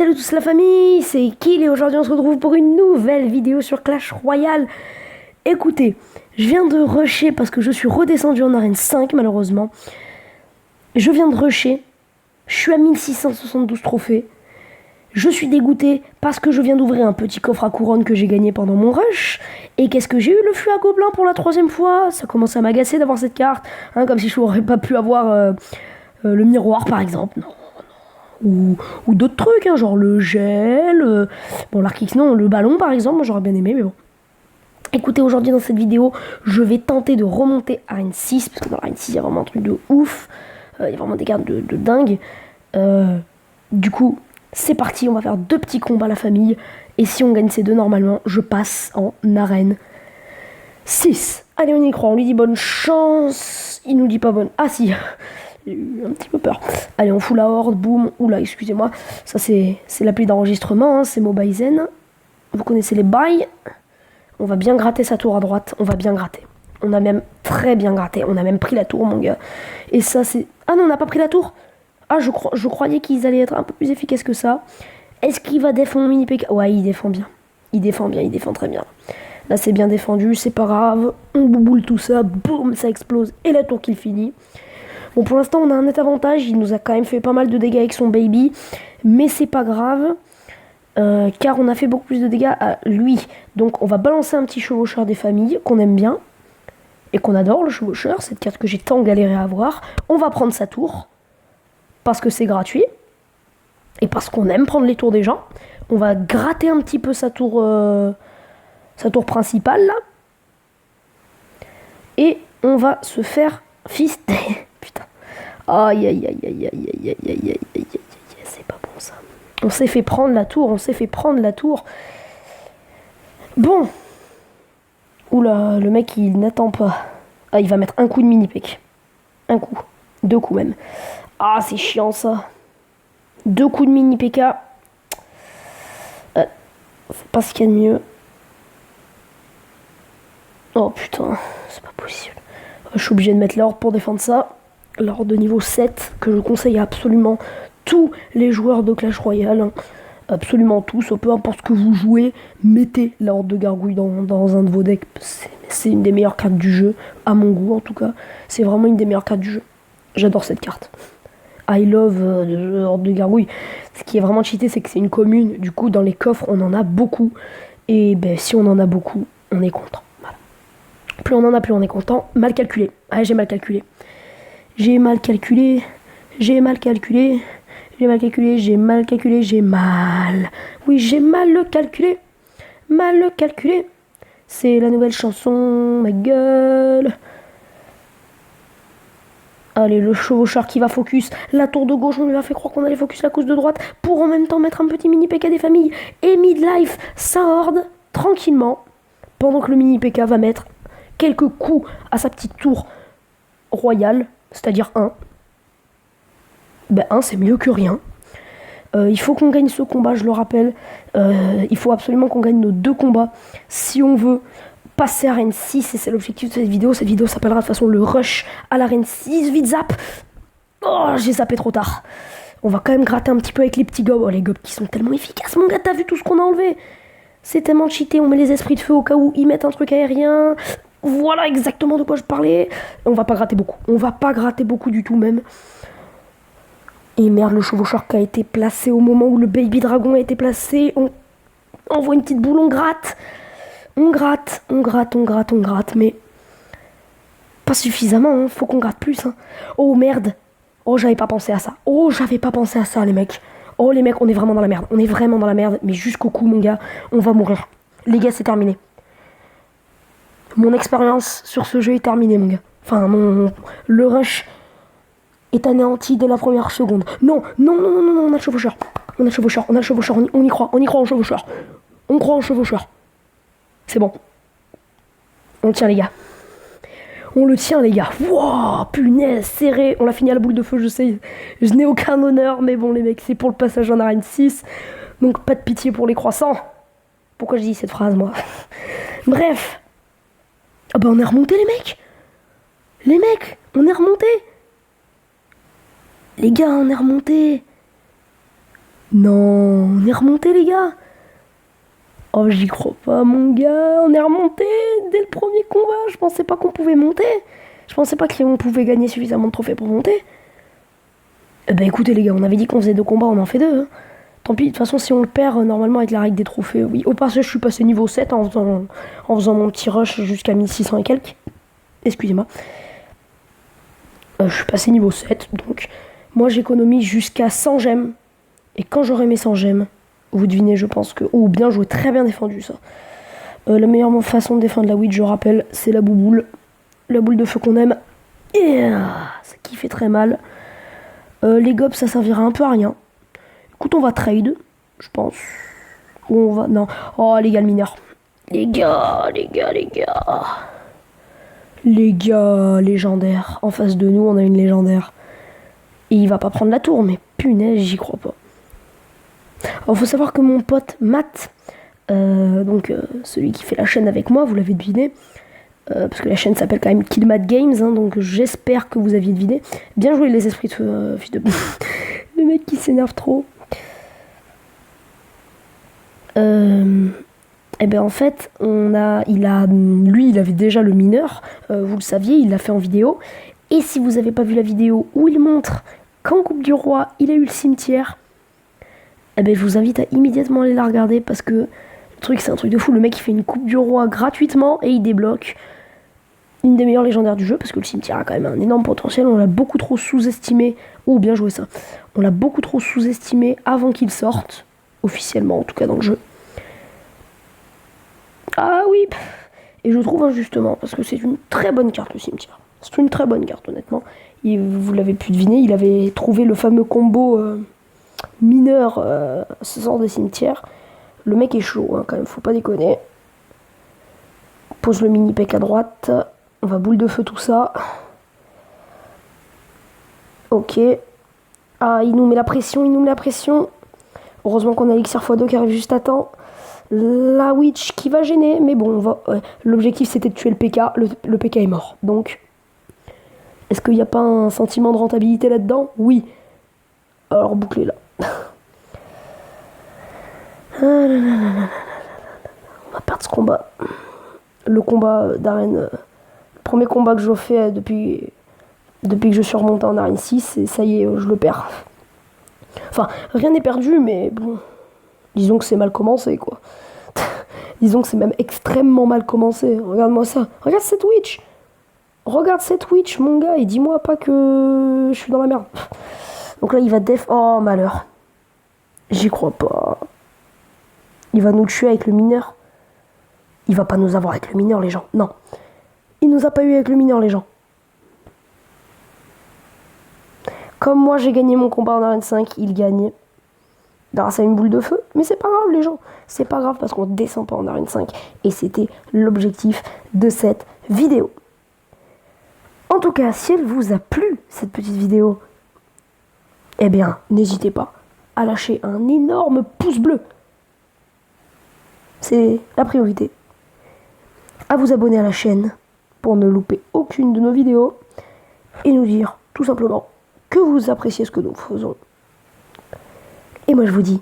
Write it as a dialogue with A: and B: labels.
A: Salut tous la famille, c'est Kill et aujourd'hui on se retrouve pour une nouvelle vidéo sur Clash Royale. Écoutez, je viens de rusher parce que je suis redescendu en arène 5 malheureusement. Je viens de rusher, je suis à 1672 trophées. Je suis dégoûté parce que je viens d'ouvrir un petit coffre à couronne que j'ai gagné pendant mon rush. Et qu'est-ce que j'ai eu? Le flux à gobelin pour la 3e fois. Ça commence à m'agacer d'avoir cette carte, hein, comme si je n'aurais pas pu avoir le miroir par exemple. Non. Ou d'autres trucs, hein, genre le gel, bon l'Arc-X non, le ballon par exemple, moi j'aurais bien aimé, mais bon. Écoutez, aujourd'hui dans cette vidéo, je vais tenter de remonter Arène 6, parce que dans Arène 6, il y a vraiment un truc de ouf, il y a vraiment des cartes de dingue. Du coup, c'est parti, on va faire 2 petits combats à la famille, et si on gagne ces 2, normalement, je passe en Arène 6. Allez, on y croit, on lui dit bonne chance, il nous dit pas bonne... Ah si. J'ai eu un petit peu peur. Allez, on fout la horde, boum. Oula, excusez-moi. Ça, c'est l'appli d'enregistrement, hein, c'est Mobizen. Vous connaissez les bails. On va bien gratter sa tour à droite. On va bien gratter. On a même très bien gratté. On a même pris la tour, mon gars. Et ça, c'est... Ah non, on n'a pas pris la tour. Ah, je croyais qu'ils allaient être un peu plus efficaces que ça. Est-ce qu'il va défendre mini PK? Ouais, il défend bien. Il défend bien, il défend très bien. Là, c'est bien défendu, c'est pas grave. On bouboule tout ça. Boum, ça explose. Et la tour qui finit. Bon, pour l'instant, on a un net avantage. Il nous a quand même fait pas mal de dégâts avec son baby. Mais c'est pas grave. Car on a fait beaucoup plus de dégâts à lui. Donc, on va balancer un petit chevaucheur des familles qu'on aime bien. Et qu'on adore, le chevaucheur. Cette carte que j'ai tant galéré à avoir. On va prendre sa tour. Parce que c'est gratuit. Et parce qu'on aime prendre les tours des gens. On va gratter un petit peu sa tour principale, là. Et on va se faire fister. Putain. Aïe, aïe, aïe, aïe, aïe, aïe, aïe, aïe, aïe, c'est pas bon ça. On s'est fait prendre la tour, Bon. Oula, le mec il n'attend pas. Ah, il va mettre un coup de mini-pec. Un coup. 2 coups même. Ah, c'est chiant ça. 2 coups de mini-PK. C'est pas ce qu'il y a de mieux. Oh putain, c'est pas possible. Je suis obligé de mettre l'ordre pour défendre ça. L'ordre de niveau 7, que je conseille à absolument tous les joueurs de Clash Royale. Hein. Absolument tous, peu importe ce que vous jouez, mettez la horde de gargouille dans un de vos decks. C'est une des meilleures cartes du jeu, à mon goût en tout cas. C'est vraiment une des meilleures cartes du jeu. J'adore cette carte. I love horde de gargouille. Ce qui est vraiment cheaté, c'est que c'est une commune. Du coup, dans les coffres, on en a beaucoup. Et ben, si on en a beaucoup, on est content. Voilà. Plus on en a, plus on est content. Mal calculé. Ah, j'ai mal calculé. J'ai mal. Oui, j'ai mal le calculé. C'est la nouvelle chanson, ma gueule. Allez, le chevaucheur qui va focus. La tour de gauche, on lui a fait croire qu'on allait focus la cause de droite pour en même temps mettre un petit mini PK des familles. Et midlife, sa horde, tranquillement, pendant que le mini PK va mettre quelques coups à sa petite tour royale. C'est-à-dire 1. Ben 1, c'est mieux que rien. Il faut qu'on gagne ce combat, je le rappelle. Il faut absolument qu'on gagne nos 2 combats si on veut passer à Arène 6. Et c'est l'objectif de cette vidéo. Cette vidéo s'appellera de toute façon le rush à l'Arène 6. Vite zap. Oh, j'ai zappé trop tard. On va quand même gratter un petit peu avec les petits gobs. Oh, les gobs qui sont tellement efficaces, mon gars. T'as vu tout ce qu'on a enlevé? C'est tellement cheaté. On met les esprits de feu au cas où ils mettent un truc aérien. Voilà exactement de quoi je parlais. On va pas gratter beaucoup du tout même. Et merde, le chevaucheur qui a été placé au moment où le baby dragon a été placé. On envoie une petite boule, on gratte. On gratte, mais pas suffisamment, hein. Faut qu'on gratte plus. Hein. Oh merde. Oh, j'avais pas pensé à ça, les mecs. Oh, les mecs, on est vraiment dans la merde. Mais jusqu'au cou, mon gars, on va mourir. Les gars, c'est terminé. Mon expérience sur ce jeu est terminée, mon gars. Enfin, le rush est anéanti dès la première seconde. Non, on a le chevaucheur. On y croit en chevaucheur. On croit en chevaucheur. C'est bon. On le tient, les gars. Wow, punaise, serré. On l'a fini à la boule de feu, je sais. Je n'ai aucun honneur, mais bon, les mecs, c'est pour le passage en arène 6. Donc, pas de pitié pour les croissants. Pourquoi je dis cette phrase, moi? Bref. Ah bah, on est remonté, les mecs. On est remonté. Les gars, on est remonté. Non, on est remonté les gars. Oh, j'y crois pas, mon gars. On est remonté dès le premier combat. Je pensais pas qu'on pouvait monter. Je pensais pas qu'on pouvait gagner suffisamment de trophées pour monter. Eh ben écoutez les gars, on avait dit qu'on faisait 2 combats, on en fait 2. Hein. Tant pis, de toute façon, si on le perd, normalement avec la règle des trophées, oui. Au passage, je suis passé niveau 7 en faisant mon petit rush jusqu'à 1600 et quelques. Excusez-moi. Je suis passé niveau 7, donc moi j'économise jusqu'à 100 gemmes. Et quand j'aurai mes 100 gemmes, vous devinez, je pense que... Oh, bien joué, très bien défendu ça. La meilleure façon de défendre la Witch, je rappelle, c'est la bouboule. La boule de feu qu'on aime. Et ça qui fait très mal. Les gobs, ça servira un peu à rien. Écoute, on va trade, je pense. Ou on va... Non. Oh, les gars, le mineur. Les gars. Les gars, légendaire. En face de nous, on a une légendaire. Et il va pas prendre la tour, mais punaise, j'y crois pas. Alors, faut savoir que mon pote Matt, celui qui fait la chaîne avec moi, vous l'avez deviné, parce que la chaîne s'appelle quand même Killmat Games, hein, donc j'espère que vous aviez deviné. Bien joué les esprits de feu, fils de... Le mec qui s'énerve trop. Et ben en fait, lui, il avait déjà le mineur, vous le saviez, il l'a fait en vidéo. Et si vous n'avez pas vu la vidéo où il montre qu'en Coupe du Roi, il a eu le cimetière, eh ben je vous invite à immédiatement aller la regarder parce que le truc, c'est un truc de fou. Le mec, il fait une Coupe du Roi gratuitement et il débloque une des meilleures légendaires du jeu parce que le cimetière a quand même un énorme potentiel. On l'a beaucoup trop sous-estimé. Oh, bien joué ça. On l'a beaucoup trop sous-estimé avant qu'il sorte, officiellement en tout cas dans le jeu. Ah oui. Et je trouve injustement parce que c'est une très bonne carte le cimetière. C'est une très bonne carte honnêtement. Et vous l'avez pu deviner, il avait trouvé le fameux combo mineur ce sort de cimetière. Le mec est chaud hein, quand même, faut pas déconner. Pose le mini pec à droite. On va boule de feu tout ça. Ok. Ah, il nous met la pression, Heureusement qu'on a l'Elixir x2 qui arrive juste à temps. La Witch qui va gêner, mais bon, l'objectif c'était de tuer le PK. Le PK est mort. Donc, est-ce qu'il n'y a pas un sentiment de rentabilité là-dedans? Oui. Alors, bouclez-la. On va perdre ce combat. Le combat d'arène. Le premier combat que je fais depuis que je suis remonté en arène 6, et ça y est, je le perds. Enfin, rien n'est perdu, mais bon. Disons que c'est mal commencé, quoi. Disons que c'est même extrêmement mal commencé. Regarde-moi ça. Regarde cette Witch. Regarde cette Witch, mon gars, et dis-moi pas que je suis dans la merde. Donc là, il va def... Oh, malheur. J'y crois pas. Il va nous tuer avec le mineur. Il va pas nous avoir avec le mineur, les gens. Non. Il nous a pas eu avec le mineur, les gens. Comme moi, j'ai gagné mon combat en arène 5, il gagne grâce à une boule de feu. Mais c'est pas grave, les gens. C'est pas grave parce qu'on descend pas en arène 5. Et c'était l'objectif de cette vidéo. En tout cas, si elle vous a plu, cette petite vidéo, eh bien, n'hésitez pas à lâcher un énorme pouce bleu. C'est la priorité. À vous abonner à la chaîne pour ne louper aucune de nos vidéos. Et nous dire tout simplement que vous appréciez ce que nous faisons. Et moi je vous dis